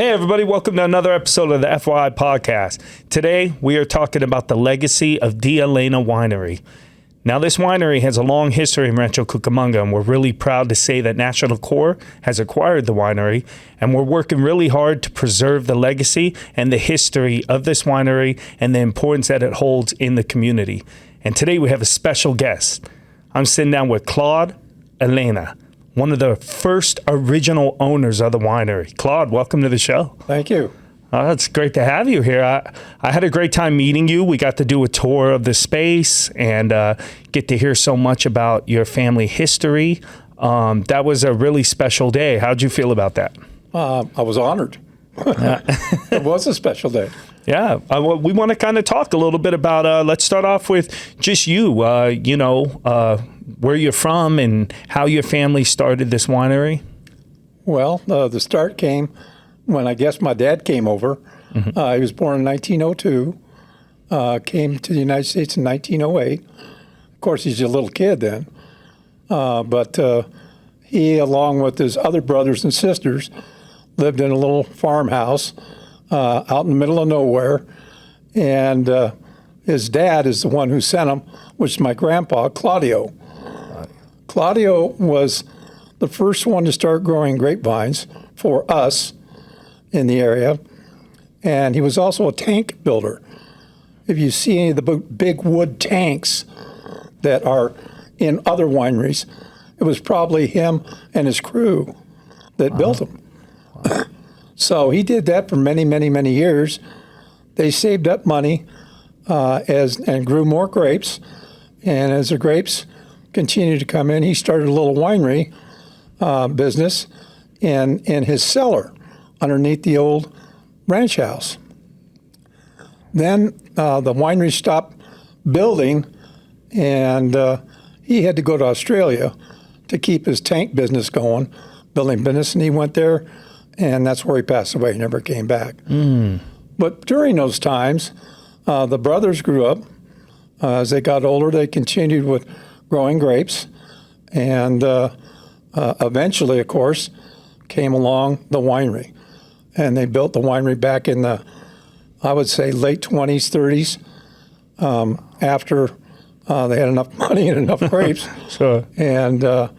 Hey everybody, welcome to another episode of the FYI Podcast. Today we are talking about the legacy of the Ellena Winery. Now this winery has a long history in Rancho Cucamonga, and we're really proud to say that National Corps has acquired the winery, and we're working really hard to preserve the legacy and the history of this winery and the importance that it holds in the community. And today we have a special guest. I'm sitting down with Claude, Ellena, one of the first original owners of the winery. Claude, welcome to the show. Thank you. It's great to have you here. I had a great time meeting you. We got to do a tour of the space and get to hear so much about your family history. That was a really special day. How'd you feel about that? I was honored. It was a special day. Yeah. We want to kind of talk a little bit about, let's start off with just you, where you're from and how your family started this winery. Well, the start came when I guess my dad came over. Mm-hmm. He was born in 1902, came to the United States in 1908. Of course, he's a little kid then. But he, along with his other brothers and sisters, lived in a little farmhouse out in the middle of nowhere. And his dad is the one who sent him, which is my grandpa, Claudio. Claudio was the first one to start growing grapevines for us in the area, and he was also a tank builder. If you see any of the big wood tanks that are in other wineries, it was probably him and his crew that built them. Wow. So he did that for many, many, many years. They saved up money and grew more grapes, and as the grapes continued to come in, he started a little winery business in his cellar underneath the old ranch house. Then the winery stopped building, and he had to go to Australia to keep his tank business going, building business, and he went there, and that's where he passed away. He never came back. But during those times, the brothers grew up. As they got older, they continued with growing grapes, and eventually, of course, came along the winery. And they built the winery back in the, I would say, late 20s, 30s, after they had enough money and enough grapes. Sure. And the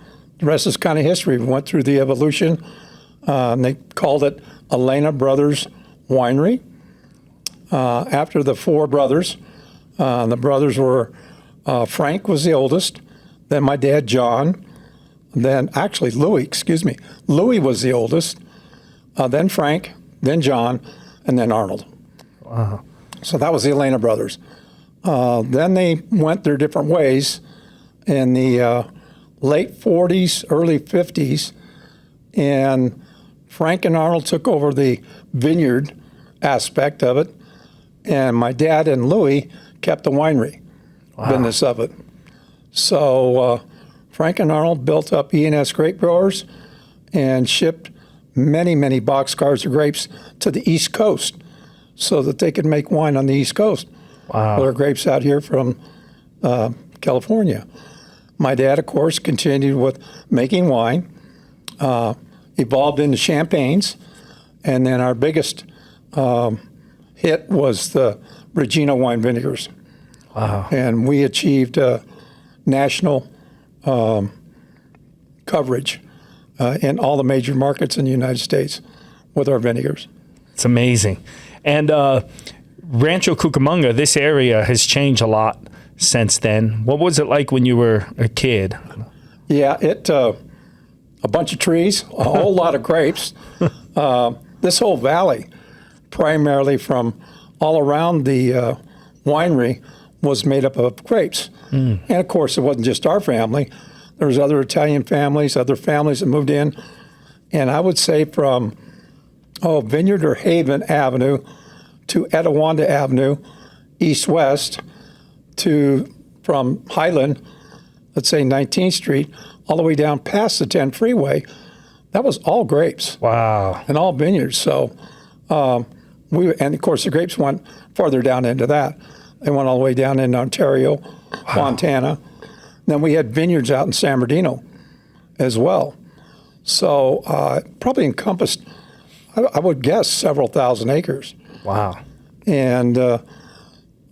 rest is kind of history. We went through the evolution. And they called it Ellena Brothers Winery. After the four brothers, the brothers were, Frank was the oldest, then my dad, John, then actually Louis was the oldest, then Frank, then John, and then Arnold. Wow. So that was the Ellena brothers. Then they went their different ways in the late 40s, early 50s, and Frank and Arnold took over the vineyard aspect of it, and my dad and Louis kept the winery business of it. So Frank and Arnold built up E&S Grape Growers and shipped many, many boxcars of grapes to the East Coast so that they could make wine on the East Coast. Wow. Well, there are grapes out here from California. My dad, of course, continued with making wine, evolved into champagnes, and then our biggest hit was the Regina wine vinegars. Wow. And we achieved national coverage in all the major markets in the United States with our vinegars. It's amazing. And Rancho Cucamonga, this area has changed a lot since then. What was it like when you were a kid? Yeah, a bunch of trees, a whole lot of grapes. This whole valley, primarily from all around the winery, was made up of grapes. And of course, it wasn't just our family. There was other Italian families, other families that moved in. And I would say from Vineyard or Haven Avenue to Etiwanda Avenue, east-west, to from Highland, let's say 19th Street, all the way down past the 10 freeway, that was all grapes. Wow. And all vineyards. So and of course the grapes went farther down into that. They went all the way down into Ontario, Montana. Then we had vineyards out in San Bernardino as well. So probably encompassed I would guess several thousand acres. Wow. And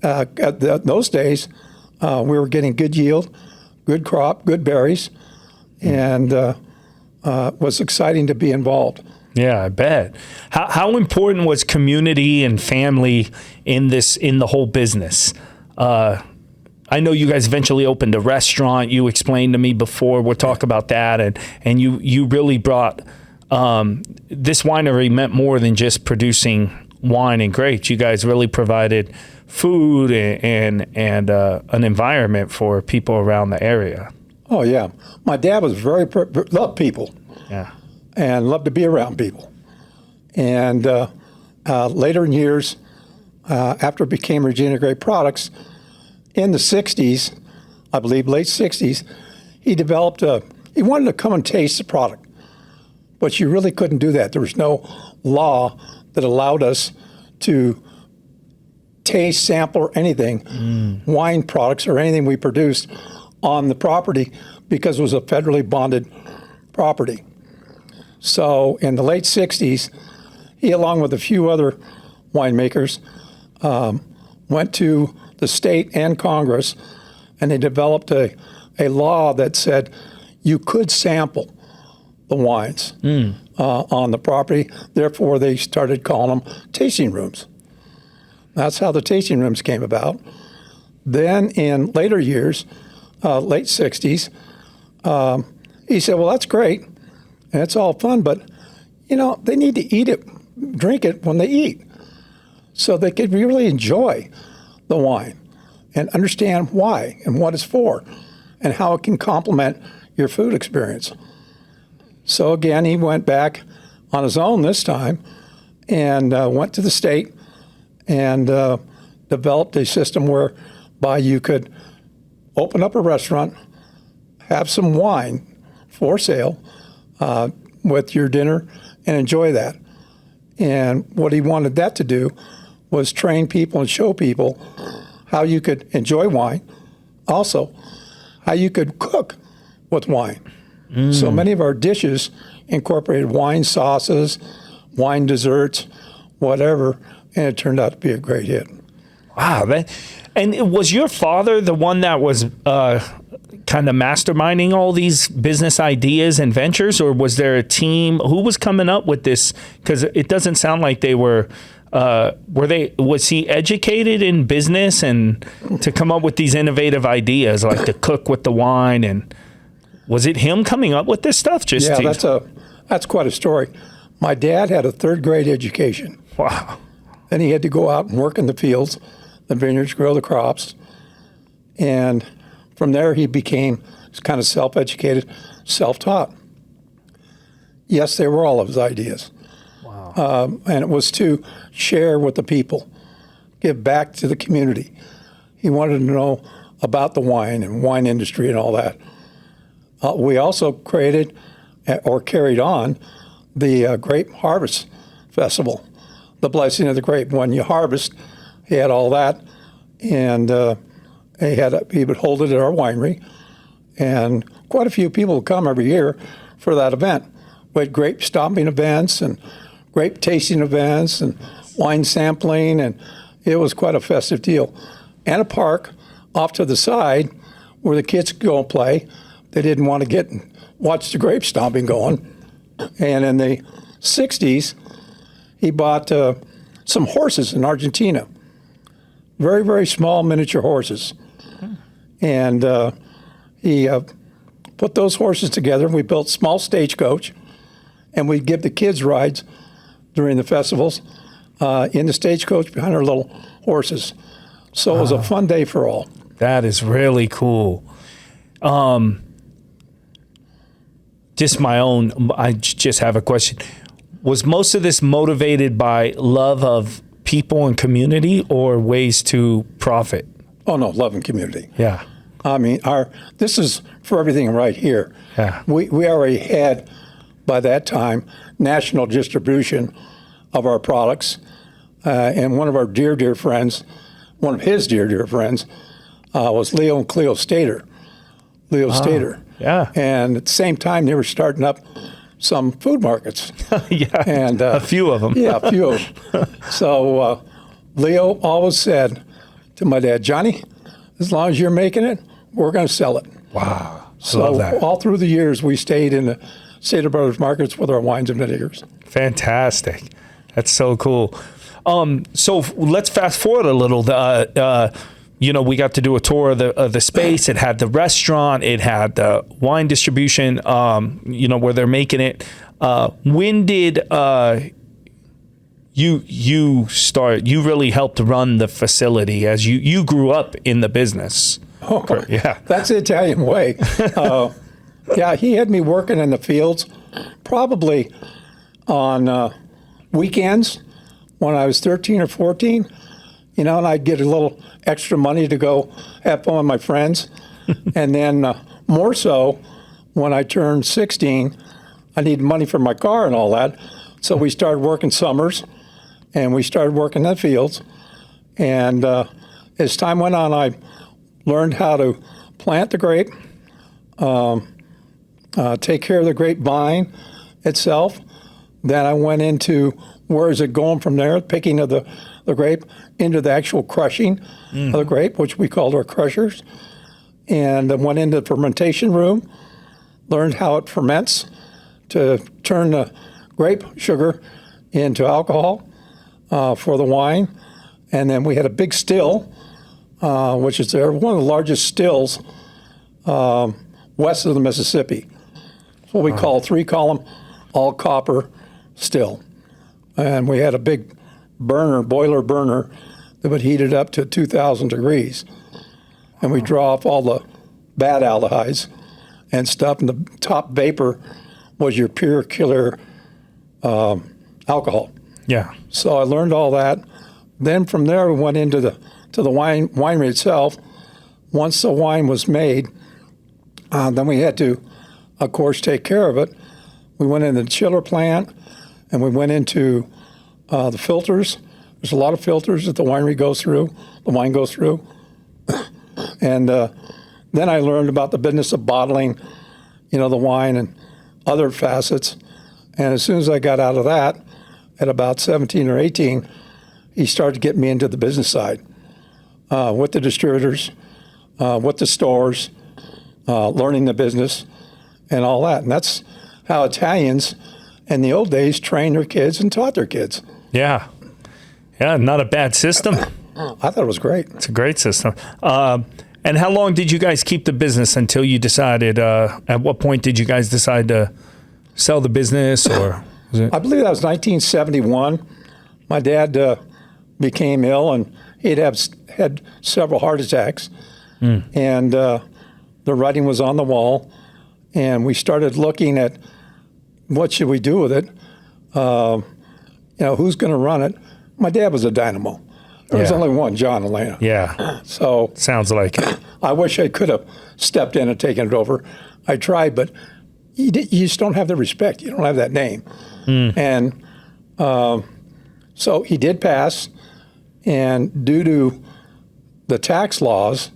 those days, we were getting good yield, good crop, good berries, and it was exciting to be involved. Yeah, I bet. How important was community and family in the whole business? I know you guys eventually opened a restaurant. You explained to me before. We'll talk about that. And you really brought this winery meant more than just producing wine and grapes. You guys really provided food and an environment for people around the area. Oh yeah, my dad was loved people. Yeah. And loved to be around people. And later in years, after it became Regina Grape Products, in the 60s, I believe late 60s, he wanted to come and taste the product. But you really couldn't do that. There was no law that allowed us to taste, sample, or anything, wine products or anything we produced on the property, because it was a federally bonded property. So in the late 60s, he, along with a few other winemakers, went to the state and Congress, and they developed a law that said you could sample the wines on the property. Therefore, they started calling them tasting rooms. That's how the tasting rooms came about. Then in later years, late 60s, he said, well, that's great. And it's all fun, but, they need to eat it, drink it when they eat, so they could really enjoy the wine and understand why and what it's for and how it can complement your food experience. So again, he went back on his own this time and went to the state and developed a system whereby you could open up a restaurant, have some wine for sale, with your dinner and enjoy that. And what he wanted that to do was train people and show people how you could enjoy wine, also how you could cook with wine. So many of our dishes incorporated wine sauces, wine desserts, whatever, and it turned out to be a great hit. Wow. And was your father the one that was kind of masterminding all these business ideas and ventures, or was there a team? Who was coming up with this? Because it doesn't sound like they were was he educated in business and to come up with these innovative ideas, like to cook with the wine? And was it him coming up with this stuff? That's quite a story. My dad had a third grade education. Wow. Then he had to go out and work in the fields, the vineyards, grow the crops. And from there, he became kind of self-educated, self-taught. Yes, they were all of his ideas. Wow. And it was to share with the people, give back to the community. He wanted to know about the wine and wine industry and all that. We also created or carried on the Grape Harvest Festival, the blessing of the grape. When you harvest, he had all that, and he would hold it at our winery, and quite a few people would come every year for that event. We had grape stomping events and grape tasting events and wine sampling, and it was quite a festive deal. And a park off to the side where the kids could go and play. They didn't want to get and watch the grape stomping going. And in the 60s, he bought some horses in Argentina, very, very small miniature horses. And he put those horses together, and we built a small stagecoach, and we'd give the kids rides during the festivals in the stagecoach behind our little horses. So it was a fun day for all. That is really cool. I just have a question. Was most of this motivated by love of people and community, or ways to profit? Oh no, love and community. Yeah. I mean, this is for everything right here. Yeah. We already had, by that time, national distribution of our products. And one of our dear friends, one of his dear friends, was Leo and Cleo Stater. Leo Stater. Yeah. And at the same time, they were starting up some food markets. Yeah, And a few of them. Yeah, a few of them. So Leo always said to my dad, Johnny, as long as you're making it, we're going to sell it. Wow. So Love that. all through the years, we stayed in the Stater Brothers markets with our wines and vinegars. Fantastic. That's so cool. So let's fast forward a little. We got to do a tour of the space. It had the restaurant. It had the wine distribution, where they're making it. When did you start? You really helped run the facility as you grew up in the business. Oh, yeah. That's the Italian way. Yeah, he had me working in the fields probably on weekends when I was 13 or 14, and I'd get a little extra money to go have fun with my friends. And then more so when I turned 16, I needed money for my car and all that. So we started working summers and we started working in the fields. And as time went on, I learned how to plant the grape, take care of the grapevine itself. Then I went into where is it going from there, picking of the grape into the actual crushing of the grape, which we called our crushers. And then went into the fermentation room, learned how it ferments to turn the grape sugar into alcohol for the wine. And then we had a big still, which is one of the largest stills west of the Mississippi. It's what we call a 3-column, all copper still. And we had a big boiler burner that would heat it up to 2,000 degrees. And we draw off all the bad aldehydes and stuff, and the top vapor was your pure killer alcohol. Yeah. So I learned all that. Then from there, we went into the winery itself. Once the wine was made, then we had to, of course, take care of it. We went into the chiller plant, and we went into the filters. There's a lot of filters that the winery goes through, the wine goes through. And then I learned about the business of bottling, the wine and other facets. And as soon as I got out of that, at about 17 or 18, he started to get me into the business side with the distributors, with the stores, learning the business and all that. And that's how Italians in the old days trained their kids and taught their kids. Yeah. Yeah, not a bad system. I thought it was great. It's a great system. And how long did you guys keep the business until you decided, at what point did you guys decide to sell the business? Or was it? I believe that was 1971. My dad became ill, and he'd had several heart attacks. And the writing was on the wall, and we started looking at what should we do with it. Who's going to run it? My dad was a dynamo. There was only one, John Ellena. Yeah. So sounds like it. I wish I could have stepped in and taken it over. I tried, but you just don't have the respect. You don't have that name. And so he did pass, and due to the tax laws,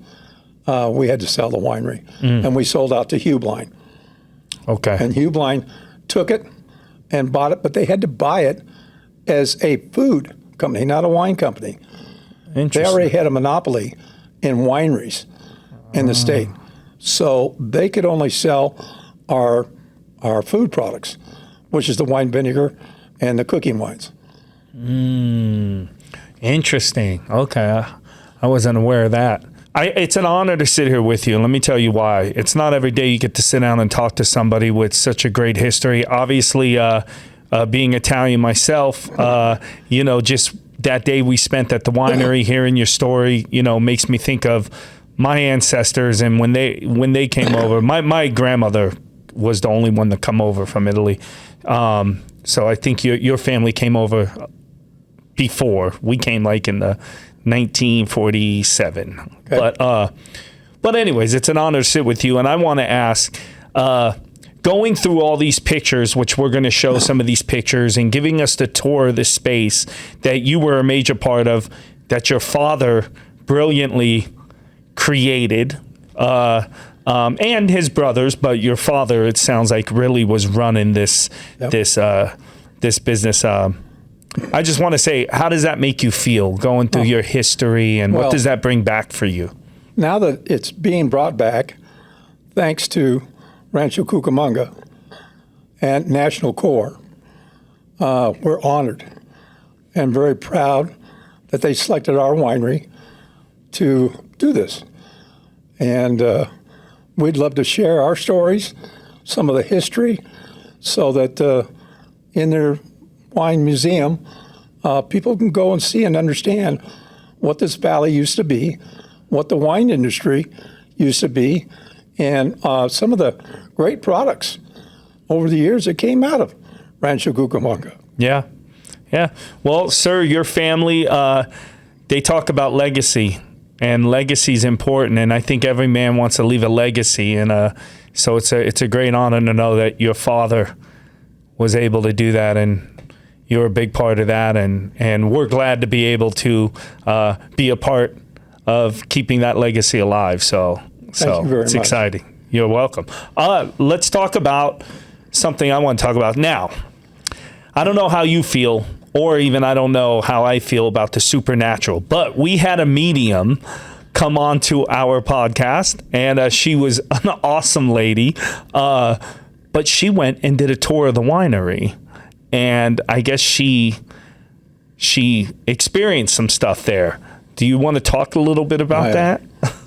we had to sell the winery. And we sold out to Hubline. Okay. And Hubline took it and bought it, but they had to buy it as a food company, not a wine company. They already had a monopoly in wineries in the state. So they could only sell our food products, which is the wine vinegar and the cooking wines. Interesting. Okay. I wasn't aware of that. It's an honor to sit here with you, and let me tell you why. It's not every day you get to sit down and talk to somebody with such a great history. Obviously, being Italian myself, just that day we spent at the winery, hearing your story, makes me think of my ancestors. And when they came over, my grandmother was the only one to come over from Italy. So I think your family came over before. We came like in the 1947. Okay. But anyways, it's an honor to sit with you. And I want to ask, going through all these pictures, which we're going to show some of these pictures, and giving us the tour of the space that you were a major part of, that your father brilliantly created. and his brothers, but your father, it sounds like, really was running this business. I just want to say, how does that make you feel going through your history, and what does that bring back for you? Now that it's being brought back, thanks to Rancho Cucamonga and National Corps, we're honored and very proud that they selected our winery to do this. And we'd love to share our stories, some of the history, so that in their wine museum, people can go and see and understand what this valley used to be, what the wine industry used to be, and some of the great products over the years that came out of Rancho Cucamonga. Yeah. Well, sir, your family, they talk about legacy, and legacy is important, and I think every man wants to leave a legacy, and so it's a great honor to know that your father was able to do that, and you're a big part of that, and we're glad to be able to be a part of keeping that legacy alive. So Thank you very it's much. exciting. You're welcome. Let's talk about something I want to talk about now. I don't know how you feel, or even I don't know how I feel about the supernatural, but we had a medium come on to our podcast, and she was an awesome lady, but she went and did a tour of the winery, and I guess she experienced some stuff there. Do you want to talk a little bit about that?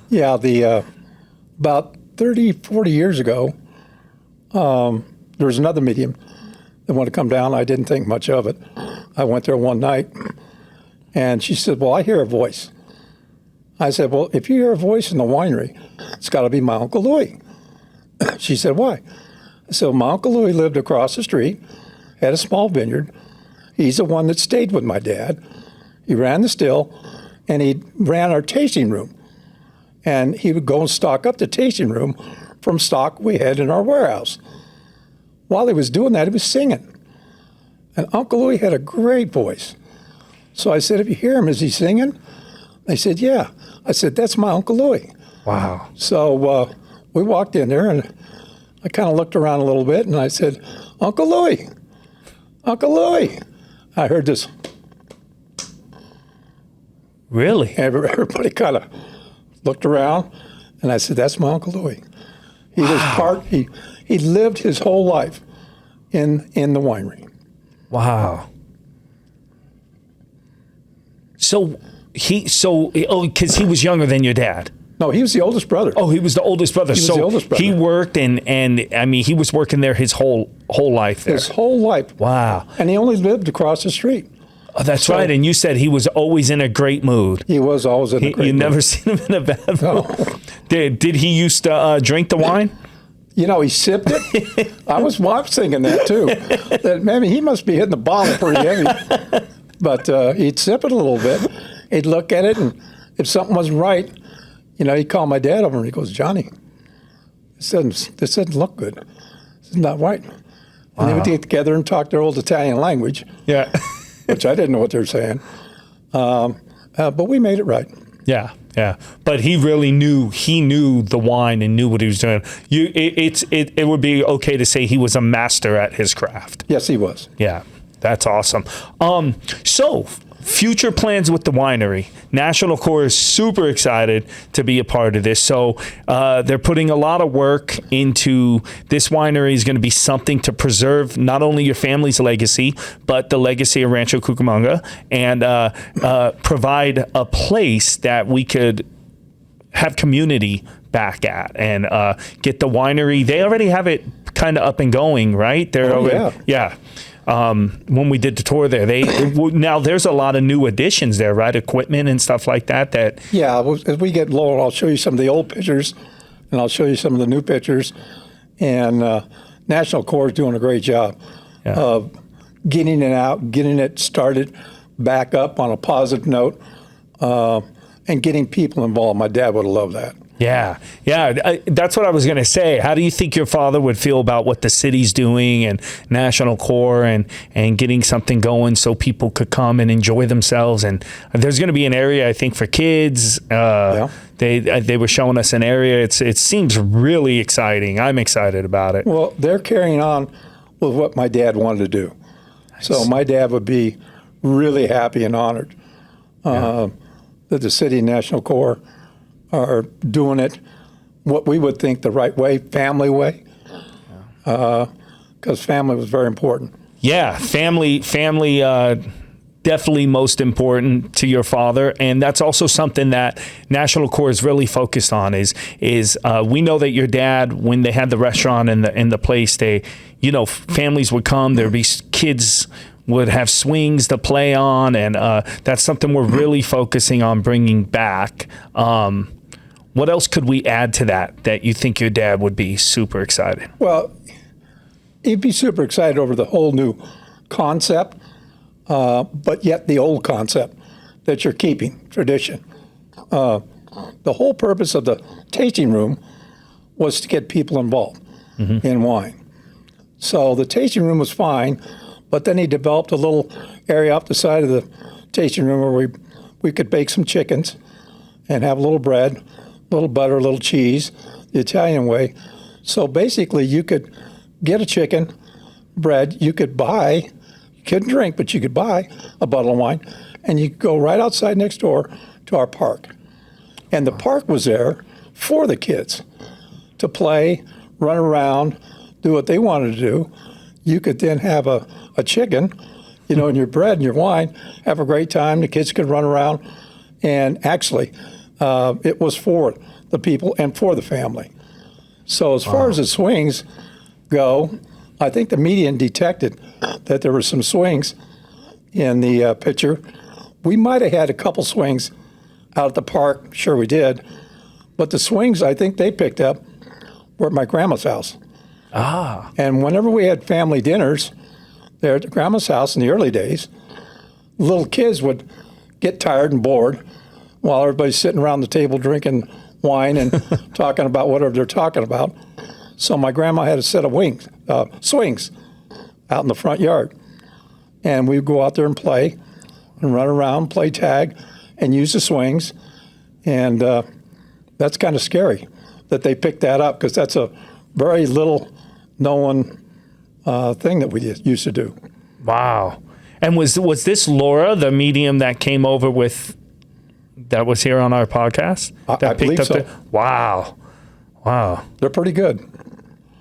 Yeah, about 30, 40 years ago, there was another medium that wanted to come down. I didn't think much of it. I went there one night, and she said, well, I hear a voice. I said, well, if you hear a voice in the winery, it's got to be my Uncle Louis. She said, why? I said, my Uncle Louis lived across the street, had a small vineyard. He's the one that stayed with my dad. He ran the still, and he ran our tasting room. And he would go and stock up the tasting room from stock we had in our warehouse. While he was doing that, he was singing. And Uncle Louis had a great voice. So I said, if you hear him, is he singing? They said, yeah. I said, that's my Uncle Louis. Wow. So we walked in there, and I kind of looked around a little bit, and I said, Uncle Louis, Uncle Louis. I heard this. Really? Everybody kind of looked around, and I said, that's my Uncle Louis. He was he lived his whole life in the winery. Wow. Because he was younger than your dad. No, he was the oldest brother. Oh, he was the oldest brother. He was the oldest brother. He worked and I mean, he was working there his whole life there. His whole life. Wow. And he only lived across the street. Oh, that's right. And you said he was always in a great mood. He was always in a great mood. You never seen him in a bad mood. No. Did he used to drink the wine? You know, he sipped it. I was thinking that too. That maybe he must be hitting the bottle pretty heavy. But he'd sip it a little bit. He'd look at it, and if something wasn't right, he'd call my dad over, and he goes, Johnny, this doesn't look good. This is not right. And they would get together and talk their old Italian language. Yeah. Which I didn't know what they were saying. But we made it right. Yeah. But he really knew the wine and knew what he was doing. It would be okay to say he was a master at his craft. Yes, he was. Yeah. That's awesome. So future plans with the winery. National Corps is super excited to be a part of this. So they're putting a lot of work into this winery. Is going to be something to preserve not only your family's legacy, but the legacy of Rancho Cucamonga, and provide a place that we could have community back at and get the winery. They already have it kind of up and going, right? Yeah. When we did the tour there, now there's a lot of new additions there, right? Equipment and stuff like that. Yeah, as we get lower, I'll show you some of the old pictures, and I'll show you some of the new pictures. And National Corps is doing a great job of getting it out, getting it started back up on a positive note, and getting people involved. My dad would have loved that. Yeah. That's what I was going to say. How do you think your father would feel about what the city's doing and National Core and getting something going so people could come and enjoy themselves? And there's going to be an area, I think, for kids. They were showing us an area. It seems really exciting. I'm excited about it. Well, they're carrying on with what my dad wanted to do. Nice. So my dad would be really happy and honored that the city and National Core are doing it what we would think the right way, family way, because family was very important. Yeah, family definitely most important to your father, and that's also something that National Core is really focused on. Is we know that your dad, when they had the restaurant and the place, families would come, there'd be kids would have swings to play on, and that's something we're really focusing on bringing back. What else could we add to that you think your dad would be super excited? Well, he'd be super excited over the whole new concept, but yet the old concept that you're keeping, tradition. The whole purpose of the tasting room was to get people involved in wine. So the tasting room was fine, but then he developed a little area off the side of the tasting room where we could bake some chickens and have a little bread, a little butter, a little cheese, the Italian way. So basically you could get a chicken, bread, you couldn't drink, but you could buy a bottle of wine, and you could go right outside next door to our park. And the park was there for the kids to play, run around, do what they wanted to do. You could then have a chicken, and your bread and your wine, have a great time. The kids could run around. And actually, it was for the people and for the family. So as far as the swings go, I think the median detected that there were some swings in the picture. We might have had a couple swings out at the park. Sure we did. But the swings I think they picked up were at my grandma's house. And whenever we had family dinners there at grandma's house in the early days, little kids would get tired and bored while everybody's sitting around the table drinking wine and talking about whatever they're talking about. So my grandma had a set of swings out in the front yard. And we'd go out there and play and run around, play tag, and use the swings. And that's kind of scary that they picked that up, because that's a very little known thing that we used to do. Wow. And was this Laura, the medium that came over that was here on our podcast? I believe so. Wow. They're pretty good.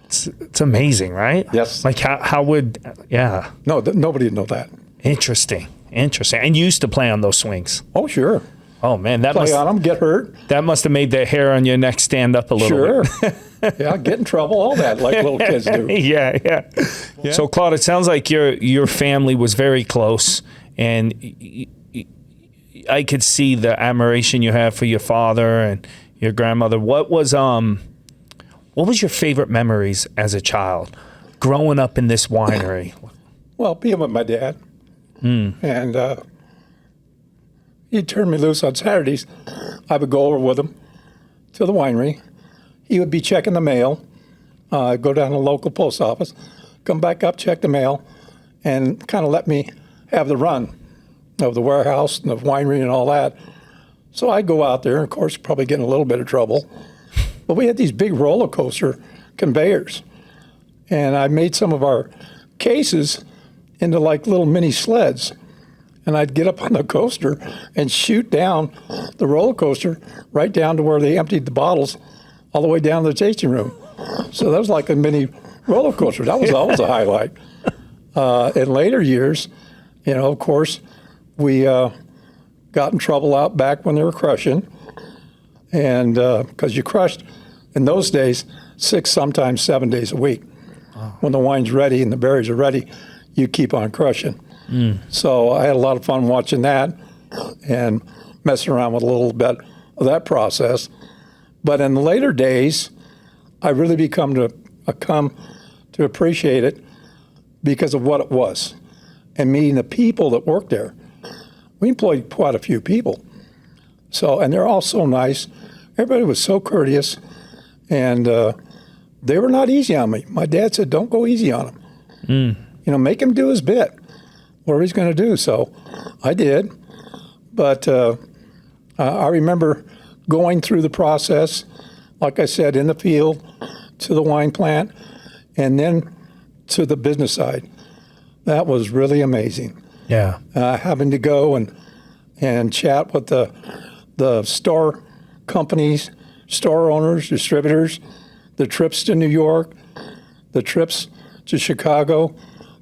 It's amazing, right? Yes. Like how would, yeah. No, nobody would know that. Interesting. And you used to play on those swings. Oh, sure. Oh, man. Play on them, get hurt. That must have made the hair on your neck stand up a little bit. Sure. Yeah, get in trouble, all that, like little kids do. Yeah. So, Claude, it sounds like your family was very close, and I could see the admiration you have for your father and your grandmother. What was your favorite memories as a child, growing up in this winery? Well, being with my dad, and he'd turn me loose on Saturdays. I would go over with him to the winery. He would be checking the mail. I'd go down to the local post office, come back up, check the mail, and kind of let me have the run of the warehouse and the winery and all that. So I'd go out there, and of course, probably get in a little bit of trouble. But we had these big roller coaster conveyors, and I made some of our cases into like little mini sleds. And I'd get up on the coaster and shoot down the roller coaster right down to where they emptied the bottles, all the way down to the tasting room. So that was like a mini roller coaster. That was always a highlight. In later years, of course, we got in trouble out back when they were crushing. And because you crushed, in those days, 6, sometimes 7 days a week. Wow. When the wine's ready and the berries are ready, you keep on crushing. So I had a lot of fun watching that and messing around with a little bit of that process. But in the later days, I really come to appreciate it because of what it was and meeting the people that worked there. We employed quite a few people. So, and they're all so nice. everybody was so courteous, and they were not easy on me. My dad said, don't go easy on him. You know, make him do his bit, whatever he's going to do. So I did. But I remember going through the process, like I said, in the field, to the wine plant, and then to the business side. That was really amazing. Yeah. Having to go and chat with the store companies, store owners, distributors, the trips to New York, the trips to Chicago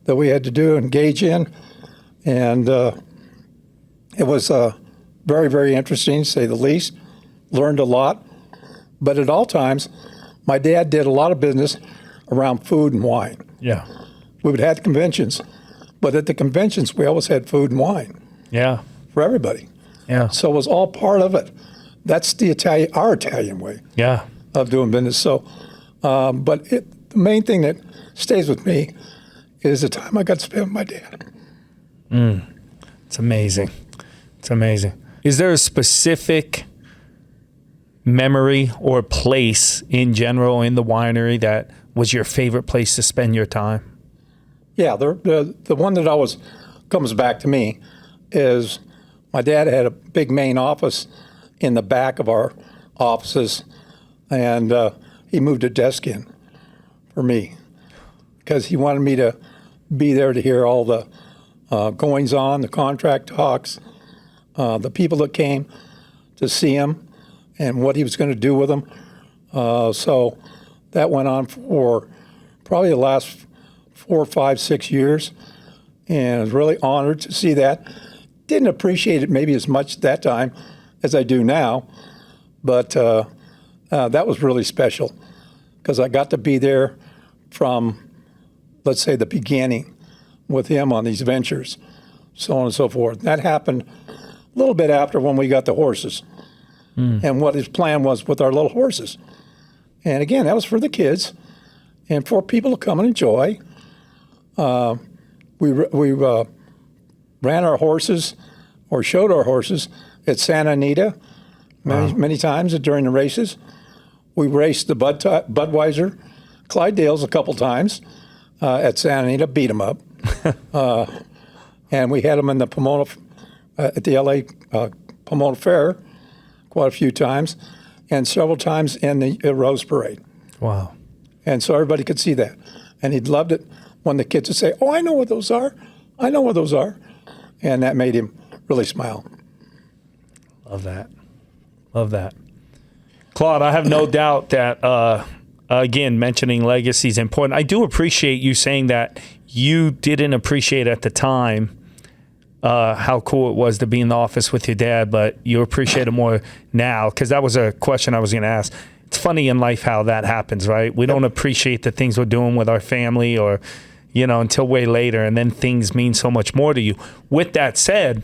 that we had to do, engage in. And it was very, very interesting, to say the least. Learned a lot. But at all times, my dad did a lot of business around food and wine. Yeah. We would have conventions, but at the conventions, we always had food and wine. Yeah. For everybody. Yeah. So it was all part of it. That's our Italian way. Yeah. Of doing business. So, but the main thing that stays with me is the time I got to spend with my dad. It's amazing. It's amazing. Is there a specific memory or place in general in the winery that was your favorite place to spend your time? Yeah, the one that always comes back to me is my dad had a big main office in the back of our offices, and he moved a desk in for me because he wanted me to be there to hear all the goings on, the contract talks, the people that came to see him and what he was going to do with them. So that went on for probably the last 4, 5, 6 years, and I was really honored to see that. Didn't appreciate it maybe as much that time as I do now, but that was really special because I got to be there from, let's say, the beginning with him on these ventures, so on and so forth. That happened a little bit after when we got the horses and what his plan was with our little horses. And again, that was for the kids and for people to come and enjoy. We ran our horses or showed our horses at Santa Anita many times during the races. We raced the Budweiser Clydesdales a couple times at Santa Anita, beat them up. And we had them in the Pomona, at the LA Pomona Fair quite a few times, and several times in the Rose Parade. Wow. And so everybody could see that. And he loved it when the kids would say, oh, I know what those are. I know what those are. And that made him really smile. Love that. Love that. Claude, I have no doubt that, again, mentioning legacy is important. I do appreciate you saying that you didn't appreciate at the time how cool it was to be in the office with your dad, but you appreciate it more now, because that was a question I was going to ask. It's funny in life how that happens, right? We don't appreciate the things we're doing with our family or, until way later, and then things mean so much more to you. With that said,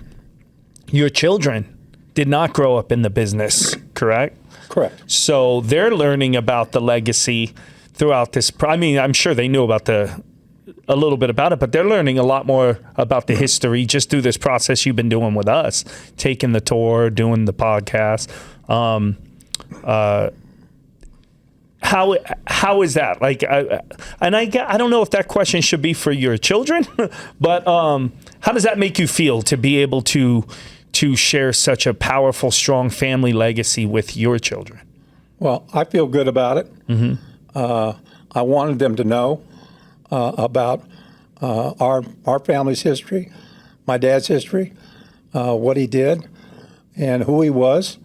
your children did not grow up in the business, correct? Correct. So they're learning about the legacy throughout this. I'm sure they knew about a little bit about it, but they're learning a lot more about the history just through this process you've been doing with us, taking the tour, doing the podcast. How is that? Like, I don't know if that question should be for your children, but how does that make you feel to be able to share such a powerful, strong family legacy with your children? Well, I feel good about it. Mm-hmm. I wanted them to know about our family's history, my dad's history, what he did, and who he was,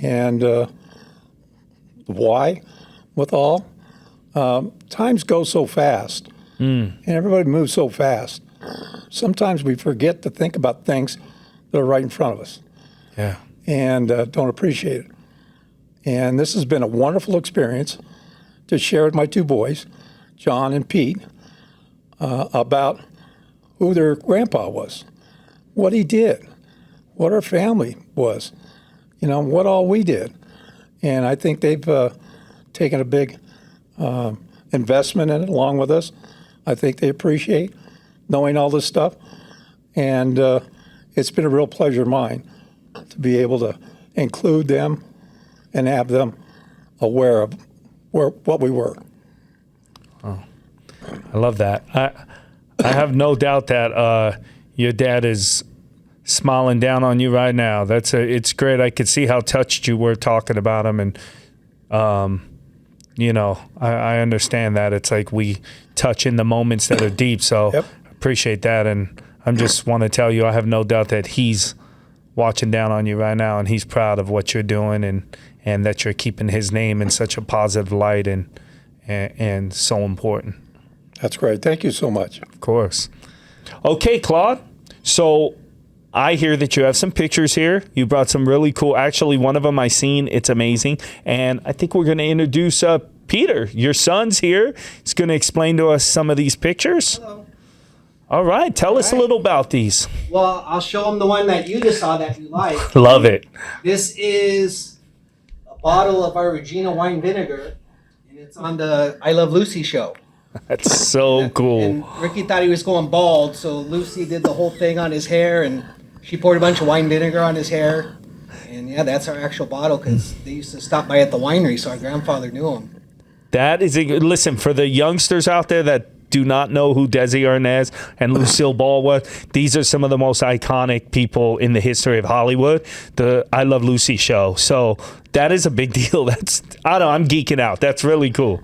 and why. With all, times go so fast, and everybody moves so fast. Sometimes we forget to think about things that are right in front of us, and don't appreciate it. And this has been a wonderful experience to share with my two boys, John and Pete, about who their grandpa was, what he did, what our family was, what all we did. And I think they've taken a big investment in it along with us. I think they appreciate knowing all this stuff. And it's been a real pleasure of mine to be able to include them and have them aware of what we were. I love that. I have no doubt that your dad is smiling down on you right now. It's great. I could see how touched you were talking about him, and I understand that. It's like we touch in the moments that are deep. So Yep. I appreciate that, and I just want to tell you, I have no doubt that he's watching down on you right now, and he's proud of what you're doing, and that you're keeping his name in such a positive light and so important. That's great. Thank you so much. Of course. Okay, Claude. So I hear that you have some pictures here. You brought some really cool. Actually, one of them I seen. It's amazing. And I think we're going to introduce Peter. Your son's here. He's going to explain to us some of these pictures. Hello. All right. Tell us a little about these. Well, I'll show them the one that you just saw that you like. Love it. This is a bottle of our Regina wine vinegar, and it's on the I Love Lucy show. That's so cool. And Ricky thought he was going bald, so Lucy did the whole thing on his hair, and she poured a bunch of wine vinegar on his hair. And yeah, that's our actual bottle, because they used to stop by at the winery, so our grandfather knew him. That is listen, for the youngsters out there that do not know who Desi Arnaz and Lucille Ball was, these are some of the most iconic people in the history of Hollywood. The I Love Lucy show. So that is a big deal. I'm geeking out. That's really cool.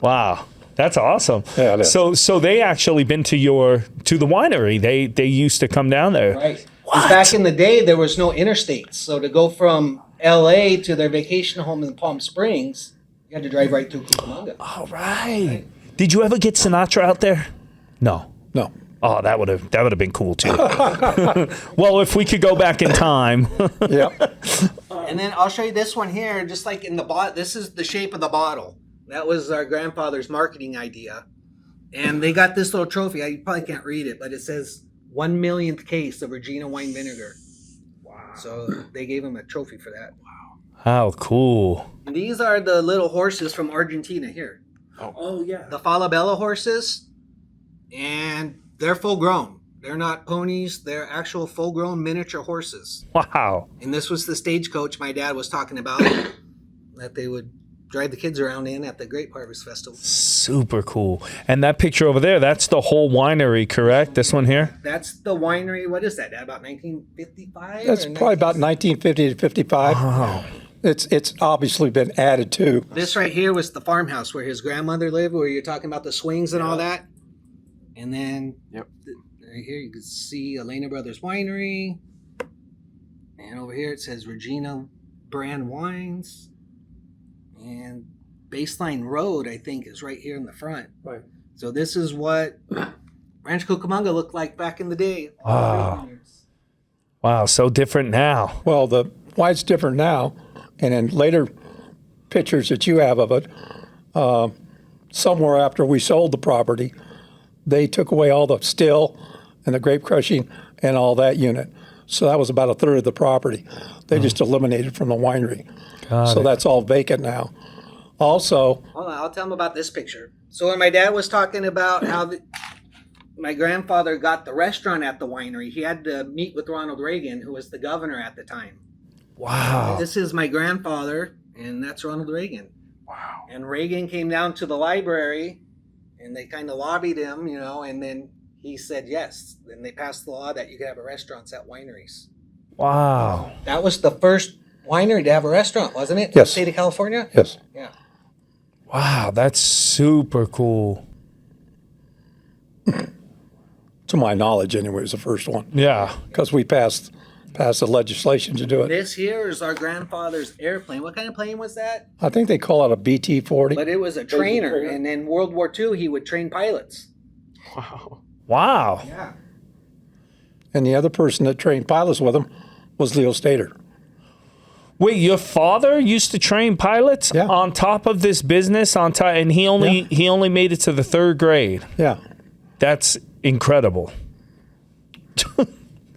Wow. That's awesome. Yeah, it is. So they actually been to the winery. They used to come down there. Right. 'Cause back in the day, there was no interstates, so to go from L.A. to their vacation home in Palm Springs, you had to drive right through Cucamonga. All right. Did you ever get Sinatra out there? No. No. Oh, that would have been cool too. Well, if we could go back in time. Yep. And then I'll show you this one here, just like in the bottle. This is the shape of the bottle. That was our grandfather's marketing idea. And they got this little trophy. You probably can't read it, but it says 1 millionth case of Regina wine vinegar. Wow. So they gave him a trophy for that. Wow. How cool. And these are the little horses from Argentina here. Oh yeah. The Falabella horses. And they're full grown. They're not ponies. They're actual full grown miniature horses. Wow. And this was the stagecoach my dad was talking about that they would drive the kids around in at the Grape Harvest Festival. Super cool. And that picture over there, that's the whole winery, correct? This one here? That's the winery. What is that, Dad? About 1955? That's probably about 1950 to 55. Oh. It's obviously been added to. This right here was the farmhouse where his grandmother lived, where you're talking about the swings and all that. And then right here you can see Ellena Brothers Winery. And over here it says Regina brand wines. And Baseline Road, I think, is right here in the front. Right. So this is what Ranch Cucamonga looked like back in the day. Wow. Wow, so different now. Well, why it's different now, and in later pictures that you have of it, somewhere after we sold the property, they took away all the still and the grape crushing and all that unit. So that was about a third of the property. They just eliminated from the winery. So that's all vacant now. Also, Hold on, I'll tell them about this picture. So when my dad was talking about how my grandfather got the restaurant at the winery, he had to meet with Ronald Reagan, who was the governor at the time. Wow. This is my grandfather, and that's Ronald Reagan. Wow. And Reagan came down to the library, and they kind of lobbied him, and then he said yes. Then they passed the law that you could have restaurants at wineries. Wow. That was the first winery to have a restaurant, wasn't it? In Yes. the state of California? yes. Yeah. Wow, that's super cool. To my knowledge, anyway, was the first one. Yeah. Because we passed the legislation to do it. This here is our grandfather's airplane. What kind of plane was that? I think they call it a BT-40. But it was a trainer, and in World War II, he would train pilots. Wow. Yeah. And the other person that trained pilots with him was Leo Stater. Wait, your father used to train pilots Yeah. on top of this business and he only made it to the 3rd grade. Yeah. That's incredible.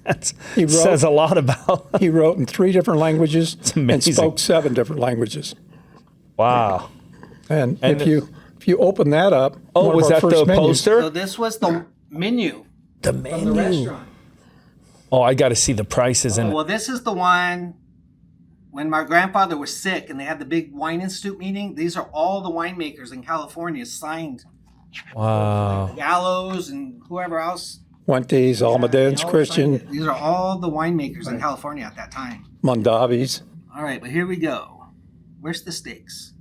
That He wrote- says a lot about. He wrote in 3 different languages and amazing. spoke 7 different languages. Wow. And And if you open that up, Oh, one of was our that first the menus- poster? So this was the menu The from the menu. restaurant. Oh, I got to see the prices and Well, this is the one when my grandfather was sick and they had the big wine institute meeting, these are all the winemakers in California signed. Wow. Gallows and whoever else. Fuentes, Almadens, They all Christian, signed it. These are all the winemakers in California at that time. Mondavis. All right, but here we go. Where's the steaks?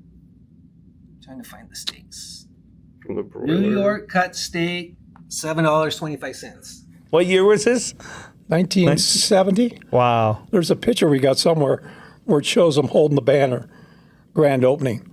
I'm trying to find the steaks. From the broiler. New York cut steak, $7.25. What year was this? 1970. Wow. There's a picture we got somewhere where it shows them holding the banner, grand opening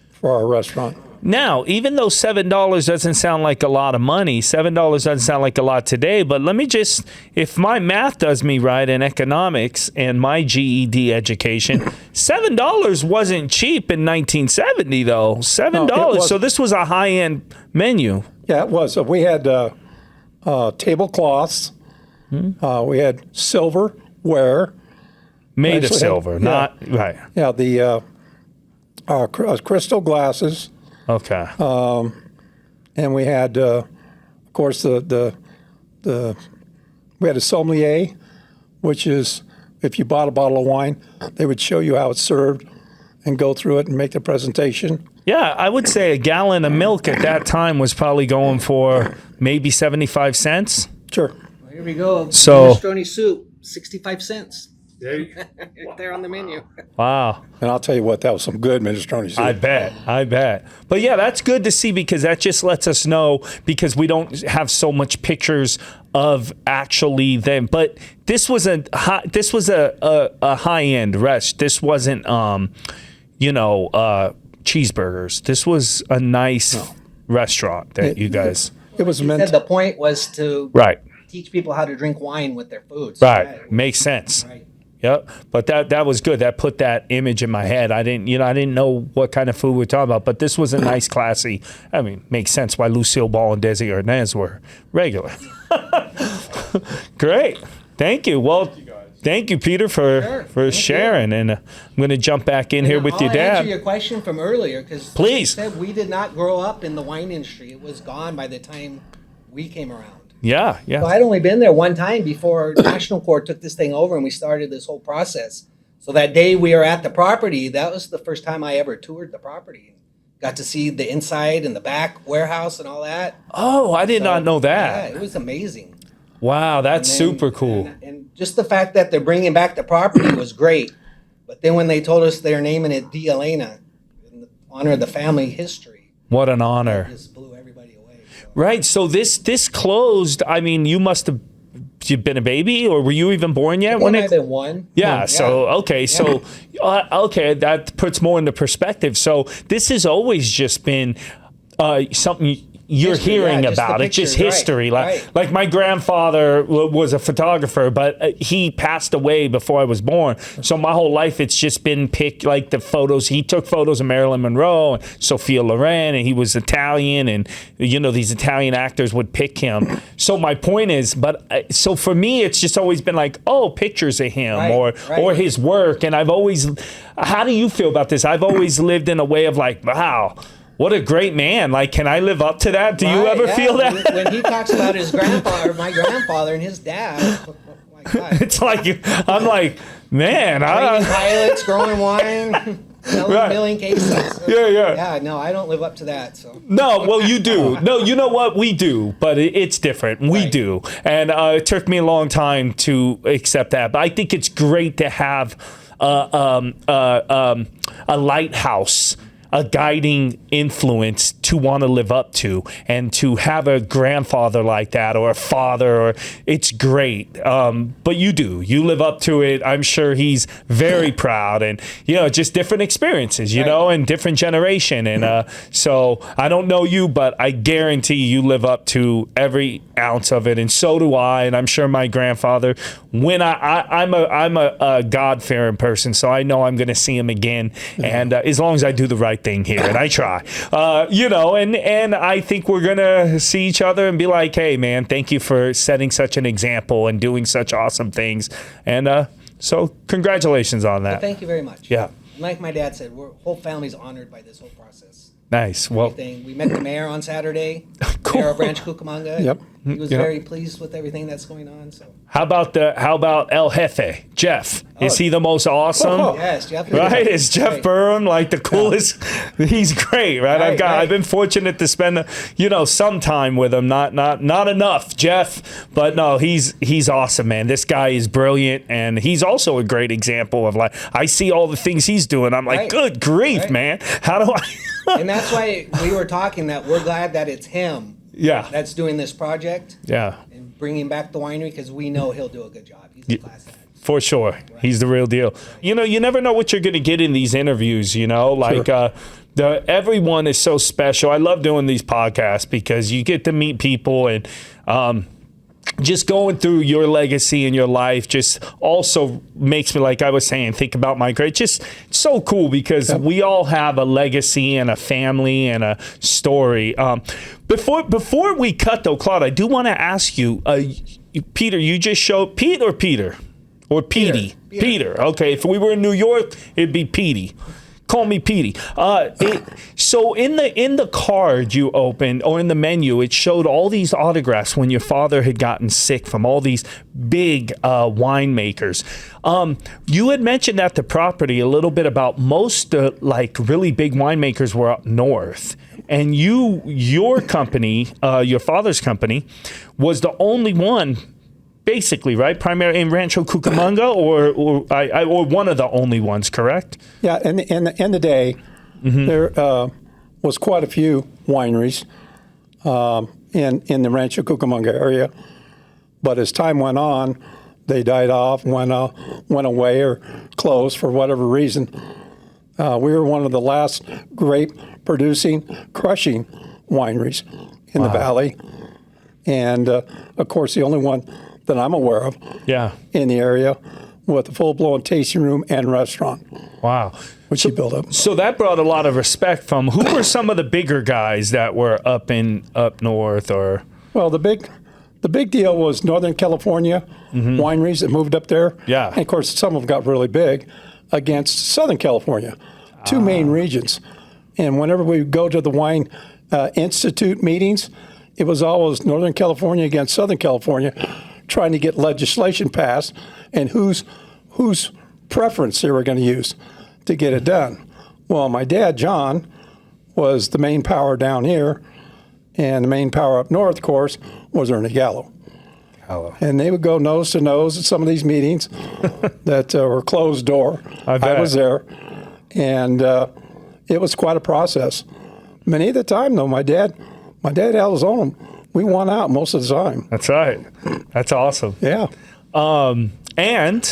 for our restaurant. Now, even though $7 doesn't sound like a lot of money, $7 doesn't sound like a lot today, but let me just, if my math does me right in economics and my GED education, $7 wasn't cheap in 1970, though. $7. No, So this was a high-end menu. Yeah, it was. We had tablecloths. We had silverware. Made of Actually, silver, not, right. Yeah, the crystal glasses. Okay. And we had, of course, we had a sommelier, which is if you bought a bottle of wine, they would show you how it's served and go through it and make the presentation. Yeah, I would say a gallon of milk at that time was probably going for maybe 75 cents. Sure. Well, here we go. So- Minestrone soup, 65 cents. Right there on the menu. Wow. And I'll tell you what, that was some good minestrone soup. I bet. But yeah, that's good to see because that just lets us know because we don't have so much pictures of actually them. But this was a high end rest. This wasn't cheeseburgers. This was a nice restaurant that you guys. It was meant. Said the point was to Right. teach people how to drink wine with their food. So Right. Makes sense. Right. Yep. But that was good. That put that image in my head. I didn't know what kind of food we're talking about, but this was a nice, classy. I mean, makes sense why Lucille Ball and Desi Arnaz were regular. Great. Thank you. Well, thank you, Peter, for sharing. And I'm going to jump back in here with your I'll answer dad. your question from earlier because Please. we did not grow up in the wine industry. It was gone by the time we came around. Yeah. So I'd only been there one time before National Court took this thing over and we started this whole process. So that day we were at the property, that was the first time I ever toured the property. Got to see the inside and the back warehouse and all that. Oh, I did not know that. Yeah, it was amazing. Wow, that's And then- super cool. And just the fact that they're bringing back the property was great. But then when they told us they're naming it Ellena in honor of the family history, What an honor. it just blew everybody away. So. Right. So this closed. I mean, you must have been a baby, or were you even born yet? When I've been one. Yeah. So okay. So okay, that puts more into perspective. So this has always just been something you're History, hearing yeah, just the about. It's just pictures, history. right. Like my grandfather was a photographer, but he passed away before I was born. So my whole life it's just been like the photos. He took photos of Marilyn Monroe and Sophia Loren, and he was Italian, and these Italian actors would pick him. So my point is, so for me, it's just always been like, pictures of him or his work, and I've always. How do you feel about this? I've always lived in a way of like, wow. What a great man. Like, can I live up to that? Do you ever feel that? When he talks about his grandfather, my grandfather and his dad, oh my God. It's like, I'm like, man. Training pilots, growing wine, selling a million cases. Yeah. Yeah, no, I don't live up to that. So. No, well, you do. No, you know what? We do, but it's different. We do. And it took me a long time to accept that. But I think it's great to have a lighthouse, a guiding influence to want to live up to, and to have a grandfather like that or a father, or it's great. But you live up to it. I'm sure he's very proud, and just different experiences, and different generation. And so I don't know you, but I guarantee you live up to every ounce of it, and so do I. And I'm sure my grandfather. When I'm a God-fearing person, so I know I'm going to see him again, and as long as I do the right thing here, and I try, and I think we're gonna see each other and be like, hey man, thank you for setting such an example and doing such awesome things, and so congratulations on that. Well, thank you very much. Yeah. Like my dad said, whole family's honored by this whole process. Nice. Well, everything. We met the mayor on Saturday. Cool. Mayor of Rancho Cucamonga. Yep. He was Yep. very pleased with everything that's going on. So. how about El Jefe, Jeff? Is he the most awesome? Oh. Yes, Jeff. Right? Is Jeff Right. Burham like the coolest? He's great, right? Right, right. I've been fortunate to spend some time with him. Not enough, Jeff, but no, he's awesome, man. This guy is brilliant, and he's also a great example of like I see all the things he's doing. I'm like, Right. good grief, Right. man. How do I? And that's why we were talking that we're glad that it's him Yeah, that's doing this project yeah. and bringing back the winery because we know he'll do a good job. He's a class act. For sure. He's the real deal. You know, you never know what you're going to get in these interviews, like everyone is so special. I love doing these podcasts because you get to meet people and just going through your legacy in your life just also makes me, like I was saying, think about my great. Just so cool because we all have a legacy and a family and a story. Before we cut though, Claude, I do want to ask you, Peter, you just showed Pete or Peter? Or Petey? Peter. Okay, if we were in New York, it'd be Petey. Call me Petey. So in the card you opened, or in the menu, it showed all these autographs when your father had gotten sick from all these big winemakers. You had mentioned at the property a little bit about most like really big winemakers were up north. And your company, your father's company, was the only one, basically, right? Primarily in Rancho Cucamonga, or one of the only ones, correct? Yeah, in the day, there was quite a few wineries in the Rancho Cucamonga area. But as time went on, they died off, went away, or closed for whatever reason. We were one of the last grape-producing, crushing wineries in the valley. And, of course, the only one that I'm aware of in the area with a full-blown tasting room and restaurant. Wow. Which he built up. So that brought a lot of respect from, who were some of the bigger guys that were up north? Or Well, the big deal was Northern California wineries that moved up there. Yeah. And, of course, some of them got really big against Southern California, two main regions. And whenever we go to the Wine Institute meetings, it was always Northern California against Southern California, trying to get legislation passed and whose preference they were going to use to get it done. Well, my dad, John, was the main power down here, and the main power up north, of course, was Ernie Gallo. And they would go nose to nose at some of these meetings that were closed door. I was there, and it was quite a process. Many of the time, though, my dad held his own. We won out most of the time. That's right. That's awesome. Yeah. And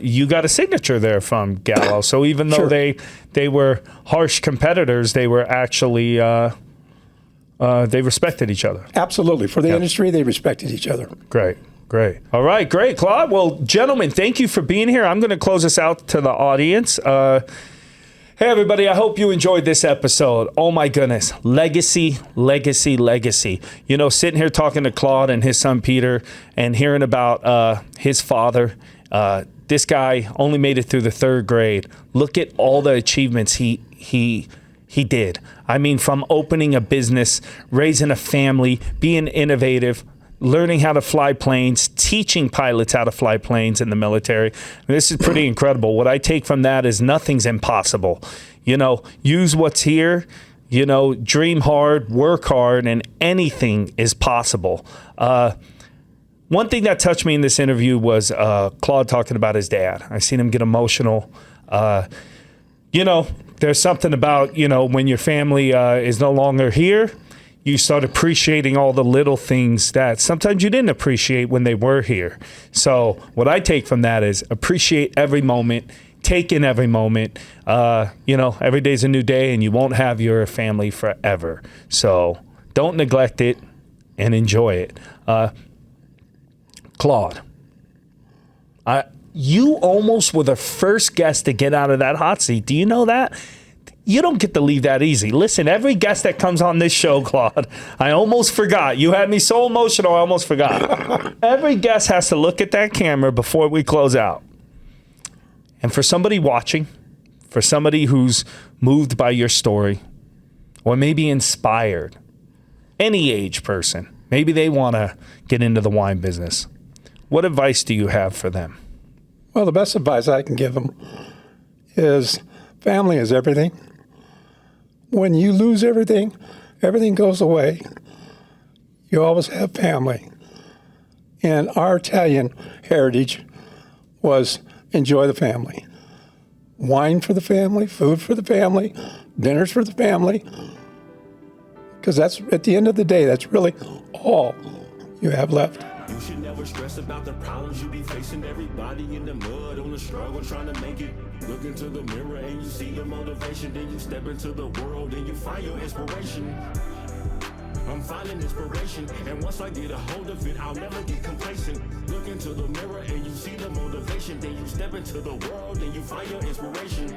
you got a signature there from Gallo. So even though they were harsh competitors, they were actually they respected each other. Absolutely. For the industry, they respected each other. Great. All right, great, Claude. Well, gentlemen, thank you for being here. I'm going to close this out to the audience. Hey, everybody, I hope you enjoyed this episode. Oh, my goodness. Legacy. You know, sitting here talking to Claude and his son, Peter, and hearing about his father. This guy only made it through the 3rd grade. Look at all the achievements he did. I mean, from opening a business, raising a family, being innovative, learning how to fly planes, teaching pilots how to fly planes in the military. This is pretty incredible. What I take from that is nothing's impossible. You know, use what's here, you know, dream hard, work hard, and anything is possible. One thing that touched me in this interview was Claude talking about his dad. I seen him get emotional. You know, there's something about, you know, when your family is no longer here, you start appreciating all the little things that sometimes you didn't appreciate when they were here. So what I take from that is appreciate every moment, take in every moment. You know, every day's a new day and you won't have your family forever. So don't neglect it and enjoy it. Claude, you almost were the first guest to get out of that hot seat. Do you know that? You don't get to leave that easy. Listen, every guest that comes on this show, Claude, I almost forgot. You had me so emotional, I almost forgot. Every guest has to look at that camera before we close out. And for somebody watching, for somebody who's moved by your story, or maybe inspired, any age person, maybe they want to get into the wine business. What advice do you have for them? Well, the best advice I can give them is family is everything. When you lose everything, everything goes away. You always have family. And our Italian heritage was enjoy the family. Wine for the family, food for the family, dinners for the family. Because that's, at the end of the day, that's really all you have left. You should never stress about the problems you be facing. Everybody in the mud on the struggle trying to make it. Look into the mirror and you see the motivation. Then you step into the world and you find your inspiration. I'm finding inspiration, and once I get a hold of it, I'll never get complacent. Look into the mirror and you see the motivation. Then you step into the world and you find your inspiration.